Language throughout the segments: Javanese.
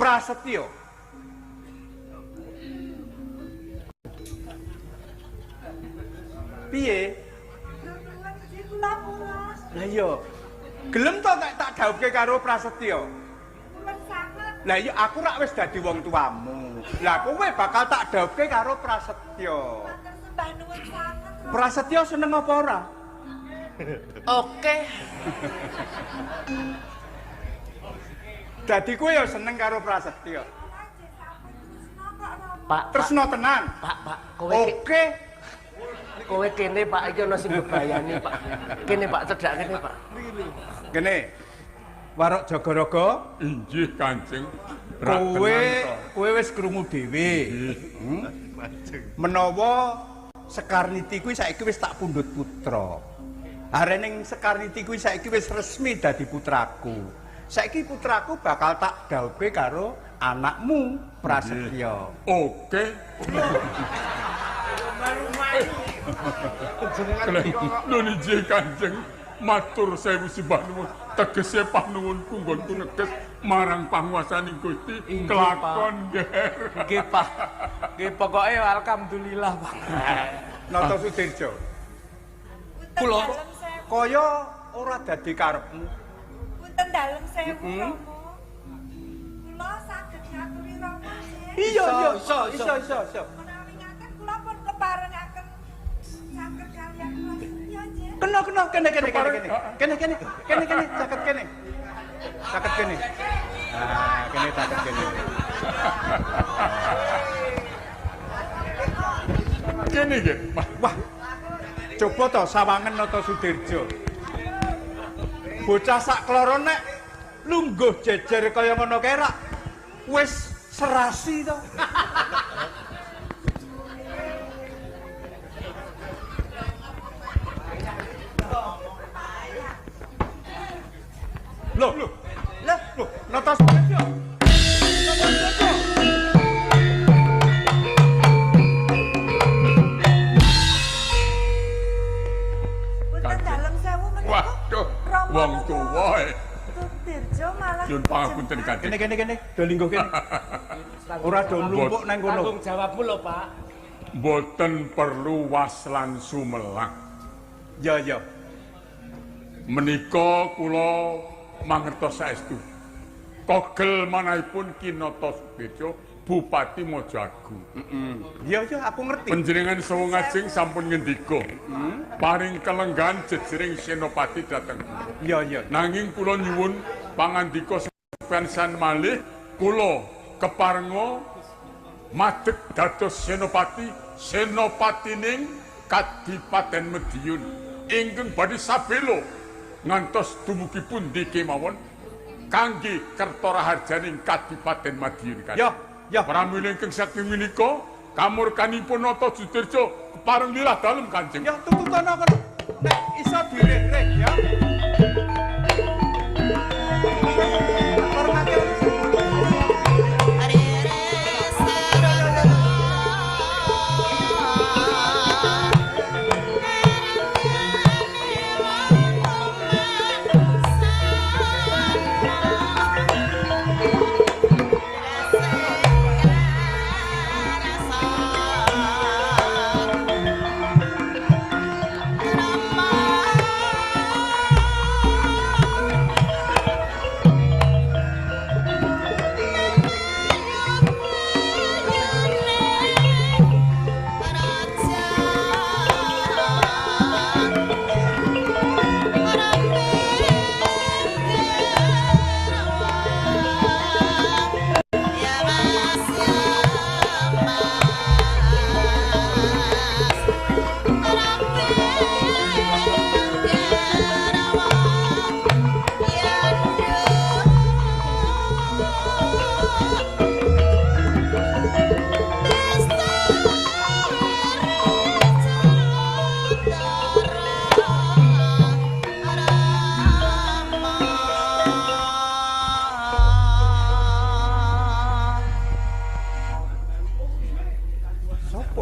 Prasetyo. Piye? Lah iya. Gelem to tak dhawuhke karo Prasetyo. Lah iya aku rak wis dadi wong tuamu. Lah kowe bakal tak dhawuhke karo Prasetyo. Prasetyo seneng apa ora? Oke. Dadi kowe ya seneng karo Prasetyo. Pak, tresno tenan. Pak, kowe oke. Kowe kene Pak iki ana sing bebayani Pak. Kene Pak cedhak kene Pak. Kene. Warok Jagaraga, inggih Kanjeng. Kowe wis krungu dhewe. Menawa Sekarniti kuwi saiki wis tak pundhut putra. Arening Sekarniti kuwi saiki wis resmi dadi putraku. Saiki putraku bakal tak dhawuhke karo anakmu Prasetyo. Oke. Nun inggih Kanjeng. Matur sewu simbah nuwun. Tegese panuwun kunggonku neges marang panguwasaning Gusti kelakon nggih. Nggih Pak. Nggih pokoke alhamdulillah Pak. Nata Sudirjo. Kula kaya ora dadi karepmu. Punten dalem sewu Rama. Kula saged ngaturi Rama nggih. Iya. Menawi ngaten kula pun keparengaken saged kaliyan Prasetyo nggih. Kena kene caket kene. Caket kene. Nah, kene caket kene. Kene nggih. Wah. Coba to sawangen Nata Sudirjo. Bocah sak kloro nek lungguh jejer kaya ngono kae rak wis serasi to. Loh, Nata Sudirjo. Punten dalem sewu menika. Waduh, wong tuwa e. Sudirjo malah Nyun pangapunten Kanjeng. Kene. Do lingguh kene. Ora do mlumpuk nang kono. tanggung jawabmu lho Pak. Mboten perlu was lan sumelang. Ya. Menika kula mangertos saestu. Kogel manahipun Kinata Sudirjo Bupati Mojagung. Ya, aku ngerti. Panjenengan sawu ngajeng sampun ngendika. Paring kelenggan jejering senopati dhateng. Ya. Nanging kula nyuwun pangandika sepisan malih kula keparenga madeg dados senopatining Kadipaten Mediun ingkang badhe sabelo ngantos dumugi pundi kemawon kangge kerta raharjaning Kadipaten Madiun Kanjeng. Ya. Pramila ingkang saking menika kamurkanipun Nata Sudirjo kepareng lilah dalem Kanjeng. Ya, tunggu kono. Nek iso direk-rek ya.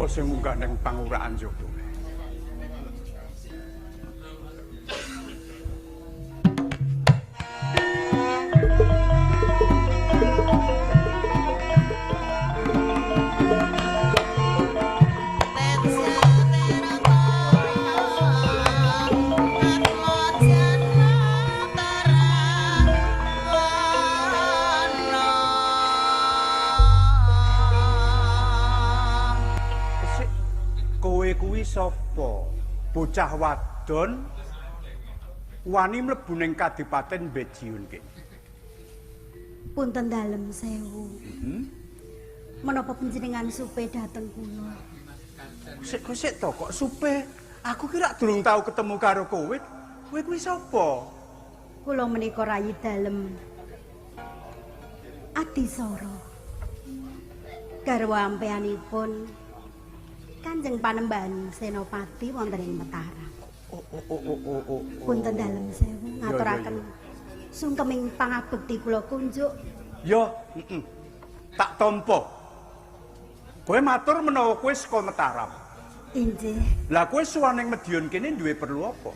Sing munggah ning pangurahan Joko. sapa? Bocah wadon wani mlebu ning Kadipaten Madiun kene. Punten dalem sewu. Menapa panjenengan supe dateng kula? Sik to kok supe. Aku kira durung tau ketemu karo kowe. Kowe kuwi sapa? Kula menika rayi dalem Adisara. Garwa ampeanipun Kanjeng Panembahan Senopati wonten ing Mataram. Oh. Punten dalem sewu ngaturaken sungkeming pangabekti kula kunjuk. Ya, tak tampa. Kowe matur menawa kowe saka Mataram. Inggih. Lah kowe suwaning Madiun kene duwe perlu apa?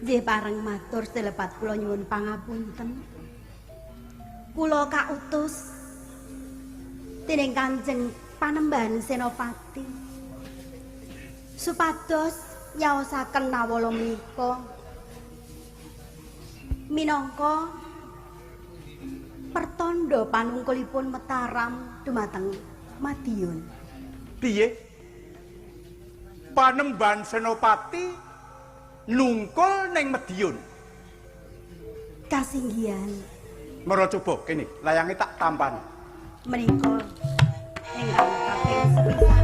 Nggih pareng matur selepat kula nyuwun pangapunten. Kula kautus dening Kanjeng Panembahan Senopati supados nyaosaken nawala menika minangka pertanda panungkulipun Mataram dumateng Madiun. Piye? Panembahan Senopati nungkul ning Madiun. Kasinggihan Mara coba kene, layange tak tampan. menika ingkang kaping sepisan.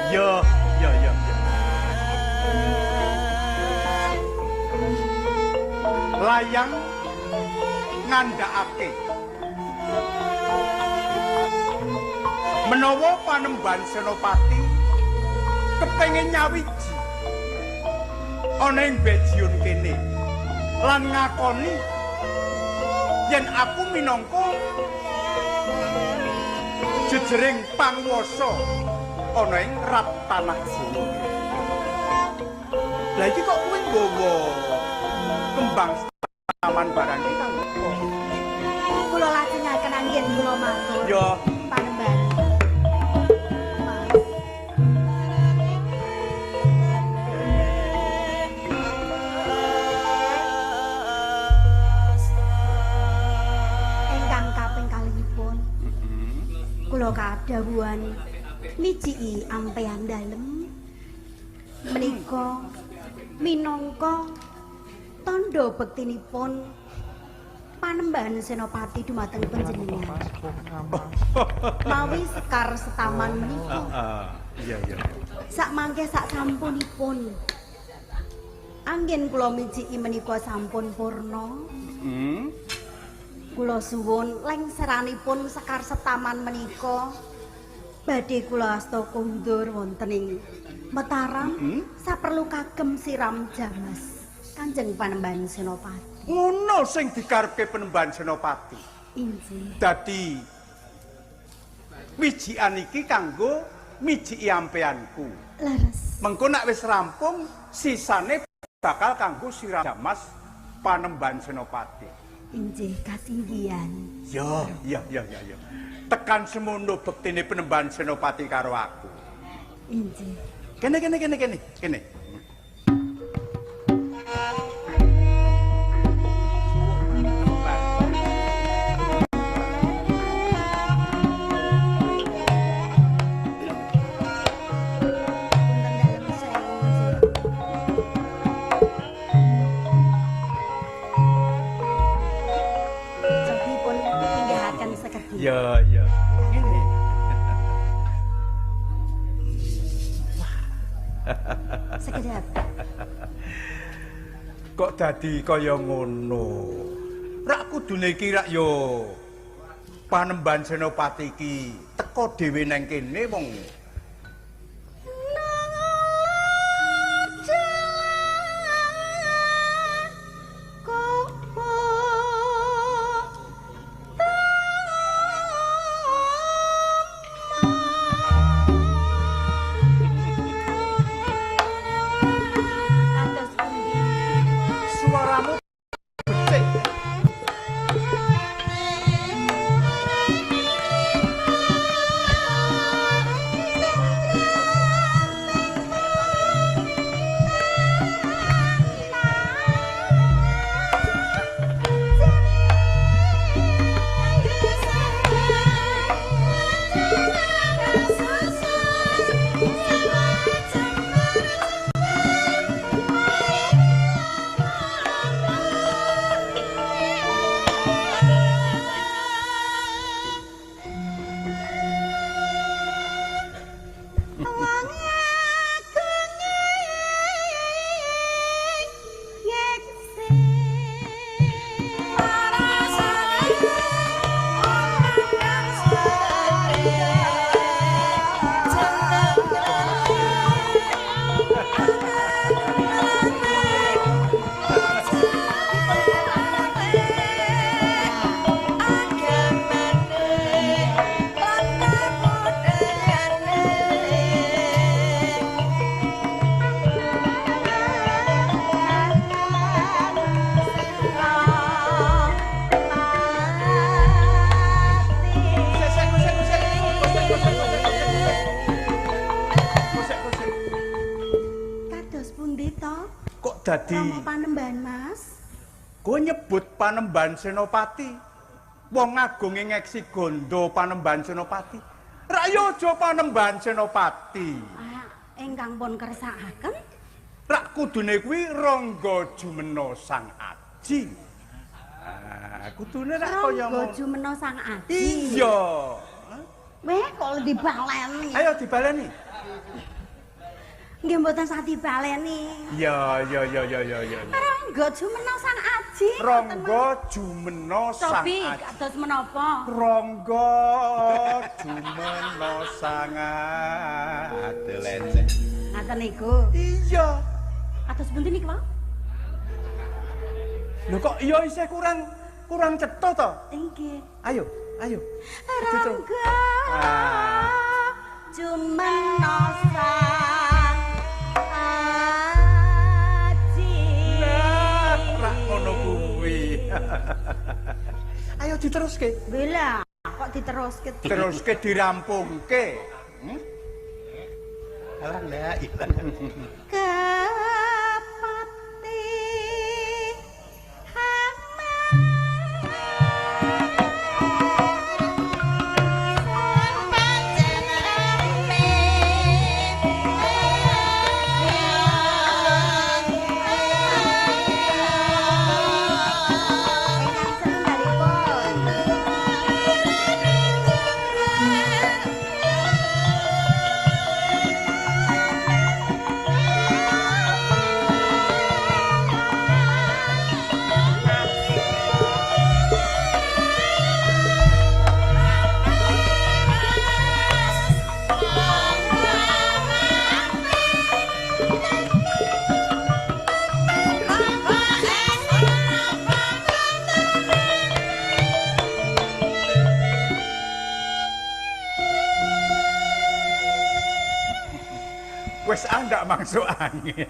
Ya. Layang ngandhakake menawa Panembahan Senopati kepengin nyawiji ana ing Madiun kene lan ngakoni yen aku minangka jejering panguwasa ana ing Rat Tanah Jawa. Lah iki kok kuwi nggawa kembang taman barang iki kanggo apa? Kula lajengaken anggen kula matur. Ya, Panembahan. Ingkang kaping kalihipun kula kadhawuhan mijiki ampean dalem menika minangka tandha bektinipun Panembahan Senopati dumateng panjenengan. Mawi sekar setaman menika. Iya. Sak mangke sak sampunipun anggen kula mijiki menika sampun purna. Kula suwun lengseranipun sekar setaman menika badhe kula asta kondur wonten ing Mataram saperlu kagem siram jamas Kanjeng Panembahan Senopati. Ngono sing dikarepke Panembahan Senopati. Inggih. Dadi wijikan iki kanggo mijiki ampeanku. Leres. Mengko nek wis rampung sisane bakal kanggo siram jamas Panembahan Senopati. Inggih kasinggihan. Ya. Tekan semono bektine Panembahan Senopati karo aku. Inggih. Kene. Ya. Ini. Sekedap. Kok dadi kaya ngono? Rak kudune iki rak yo Panembahan Senopati iki teko dhewe nang kene wong dadi Rama Panembahan, Mas. kowe nyebut Panembahan Senopati. Wong agung ngeksi gondo Panembahan Senopati. Ra yo aja Panembahan Senopati. Ingkang pun kersakaken. Rak kudune kuwi Rangga Jumena Sang Aji. Kudune rak kaya Rangga Jumena Sang Aji. Iya. Weh kok dibaleni. Ayo dibaleni. Nggih mboten sak dibaleni. Ya. Rangga Jumena Sang Aji. Rangga Jumena Sang Sobi, Aji. kados menapa? Rangga Jumena Sang Aji. Ngaten niku. Iya. Atus pundi niki, Pak? Lho kok iya isih kurang cetha to? Nggih. Ayo. Rangga Jumena Sang Aji. Rak ngono kuwi. Ayo diteruske. Bela, kok diteruske? Teruske dirampungke. Alah la ilaha. Kepati Wes andak masuk angin.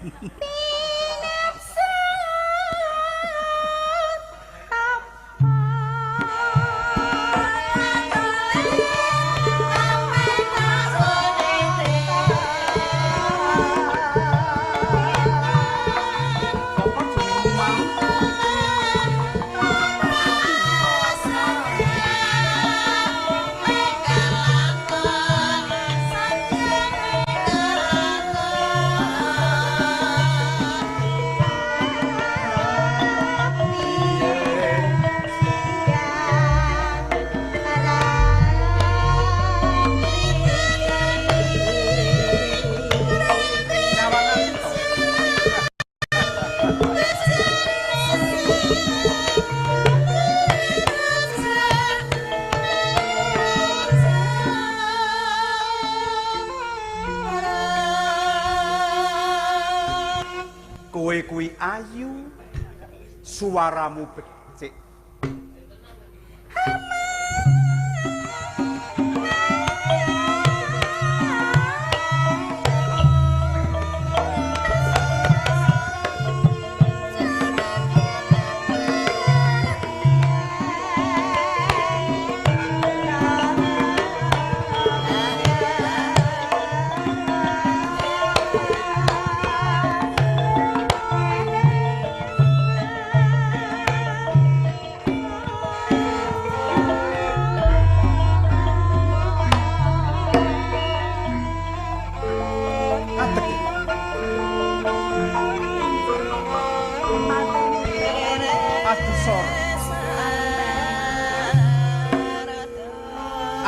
Kowe kuwi ayu, suaramu becik.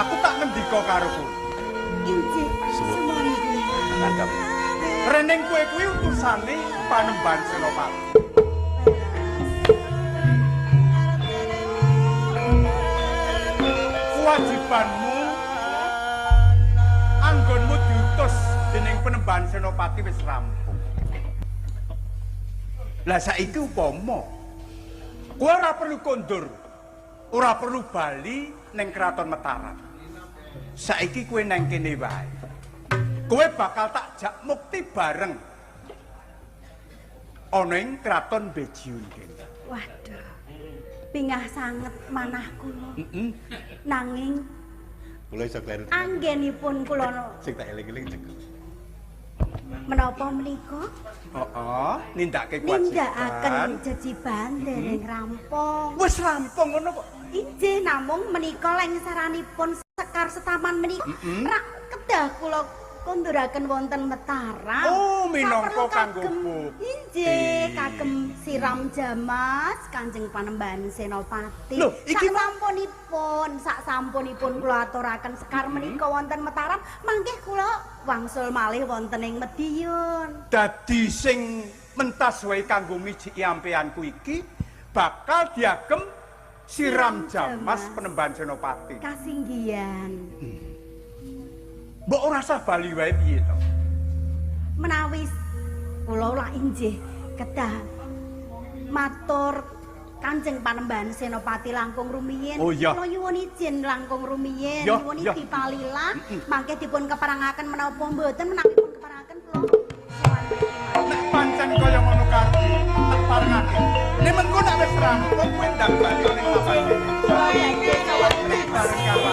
Aku tak ngendika karo kowe. Injih, semonipun. Nanggap. Reneng kowe kuwi utusane Panembahan Senopati. Kewajibanmu anggonmu diutus dening Panembahan Senopati wis rampung. Lah saiki upama kowe ora perlu kondur, ora perlu bali ning Kraton Mataram. Saiki kowe nang kene wae. Kowe bakal tak jak mukti bareng ana ing Kraton Bejiun kene. Waduh. Pingah sanget manah kula. Nanging Kula iso kleru. anggenipun kula Sing tak eling-eling cekel. Menapa menika? Heeh, nindakake kewajiban. Nindakaken jejiban dereng rampung. Wis rampung ngono kok. Inggih namung menika lengsaranipun Sekar Setaman menika rak kedah kula konduraken wonten Mataram. Oh, minangka Saperlu kanggo kagem- bukti. Inggih, kagem siram jamas Kanjeng Panembahan Senopati. Lho, iki sak sampunipun kula aturaken Sekar menika wonten Mataram, mangke kula wangsul malih wonten ing Medion. Dadi sing mentas wae kanggo mijiki ampeanku iki bakal diagem siram jamas Panembahan Senopati. Kasinggihan. Mbok ora usah bali wae piye to? Menawi kula lak inggih kedah matur Kanjeng Panembahan Senopati langkung rumiyin. Oh, iya. Kula nyuwun izin langkung rumiyin, Iya, nyuwun iya. dipalilah mangke dipun keperangaken menapa mboten menawi pun keperangaken kula sowan mriki mawon. Nek pancen kaya ngono karti, tak parengake. Nek mengko nek wis rampung kowe ndang bali ning papan. Kula yakin sowan mriki Bareng karo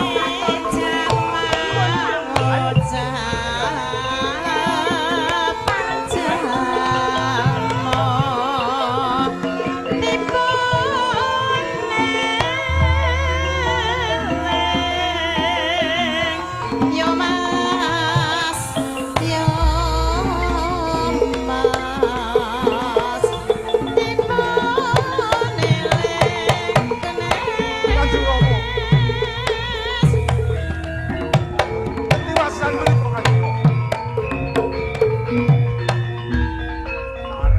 Kanjeng Rama. Ketiwasan menika Kanjeng Rama.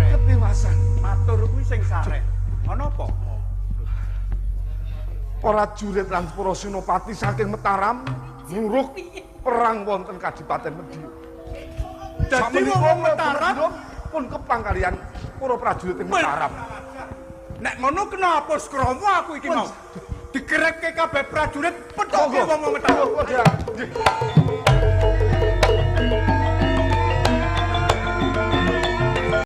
Ketiwasan matur kuwi sing sareh. Ana apa? Para jurit lan para senopati saking Mataram muruk perang wonten Kadipaten Medion. Dadi wong Mataram pun kepang kalian para prajurit ing Mataram. nek ngono kenapa skrama aku iki mau? Digerekke kabeh prajurit pedhoke wong Mataram. Nggih.